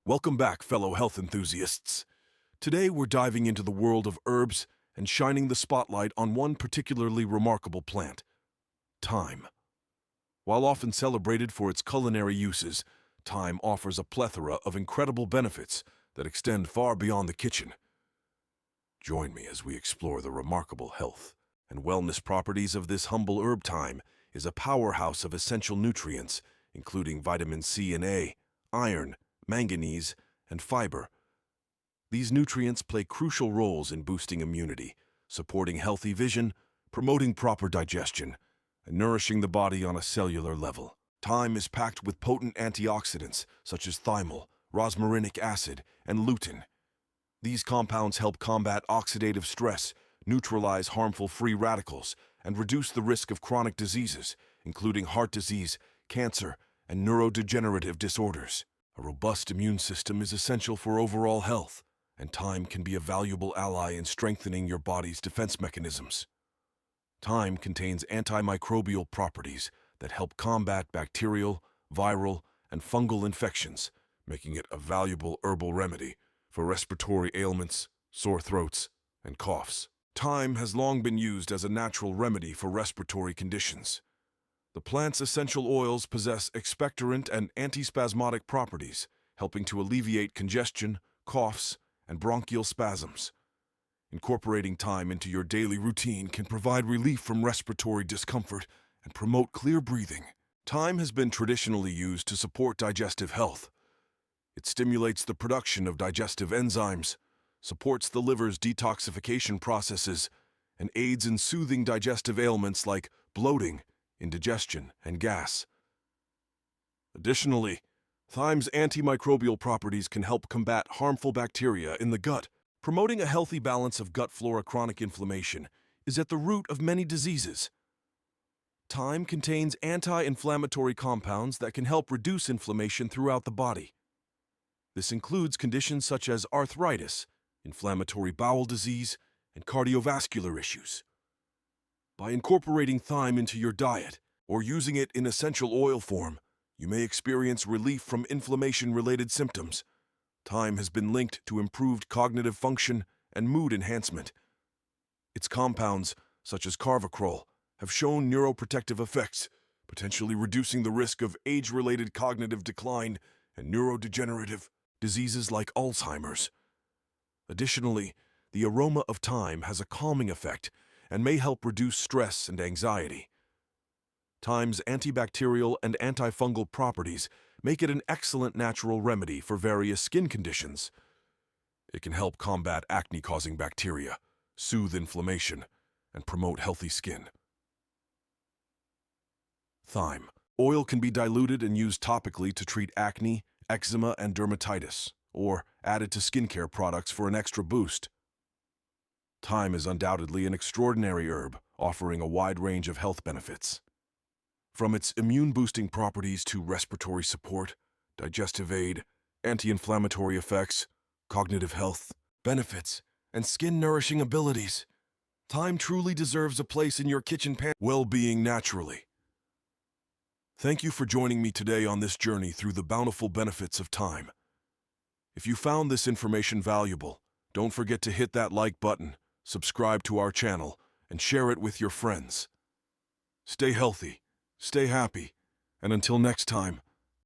Welcome back, fellow health enthusiasts. Today we're diving into the world of herbs and shining the spotlight on one particularly remarkable plant, thyme. While often celebrated for its culinary uses, thyme offers a plethora of incredible benefits that extend far beyond the kitchen. Join me as we explore the remarkable health and wellness properties of this humble herb. Thyme is a powerhouse of essential nutrients, including vitamin C and A, iron, manganese, and fiber. These nutrients play crucial roles in boosting immunity, supporting healthy vision, promoting proper digestion, and nourishing the body on a cellular level. Thyme is packed with potent antioxidants such as thymol, rosmarinic acid, and lutein. These compounds help combat oxidative stress, neutralize harmful free radicals, and reduce the risk of chronic diseases, including heart disease, cancer, and neurodegenerative disorders. A robust immune system is essential for overall health, and thyme can be a valuable ally in strengthening your body's defense mechanisms. Thyme contains antimicrobial properties that help combat bacterial, viral, and fungal infections, making it a valuable herbal remedy for respiratory ailments, sore throats, and coughs. Thyme has long been used as a natural remedy for respiratory conditions. The plant's essential oils possess expectorant and antispasmodic properties, helping to alleviate congestion, coughs, and bronchial spasms. Incorporating thyme into your daily routine can provide relief from respiratory discomfort and promote clear breathing. Thyme has been traditionally used to support digestive health. It stimulates the production of digestive enzymes, supports the liver's detoxification processes, and aids in soothing digestive ailments like bloating, indigestion, and gas. Additionally, thyme's antimicrobial properties can help combat harmful bacteria in the gut. Promoting a healthy balance of gut flora. Chronic inflammation is at the root of many diseases. Thyme contains anti-inflammatory compounds that can help reduce inflammation throughout the body. This includes conditions such as arthritis, inflammatory bowel disease, and cardiovascular issues. By incorporating thyme into your diet or using it in essential oil form, you may experience relief from inflammation-related symptoms. Thyme has been linked to improved cognitive function and mood enhancement. Its compounds, such as carvacrol, have shown neuroprotective effects, potentially reducing the risk of age-related cognitive decline and neurodegenerative diseases like Alzheimer's. Additionally, the aroma of thyme has a calming effect and may help reduce stress and anxiety. Thyme's antibacterial and antifungal properties make it an excellent natural remedy for various skin conditions. It can help combat acne-causing bacteria, soothe inflammation, and promote healthy skin. Thyme oil can be diluted and used topically to treat acne, eczema, and dermatitis, or added to skincare products for an extra boost. Thyme is undoubtedly an extraordinary herb, offering a wide range of health benefits. From its immune-boosting properties to respiratory support, digestive aid, anti-inflammatory effects, cognitive health benefits, and skin-nourishing abilities, thyme truly deserves a place in your kitchen well-being naturally. Thank you for joining me today on this journey through the bountiful benefits of thyme. If you found this information valuable, don't forget to hit that like button, subscribe to our channel, and share it with your friends. Stay healthy, stay happy, and until next time,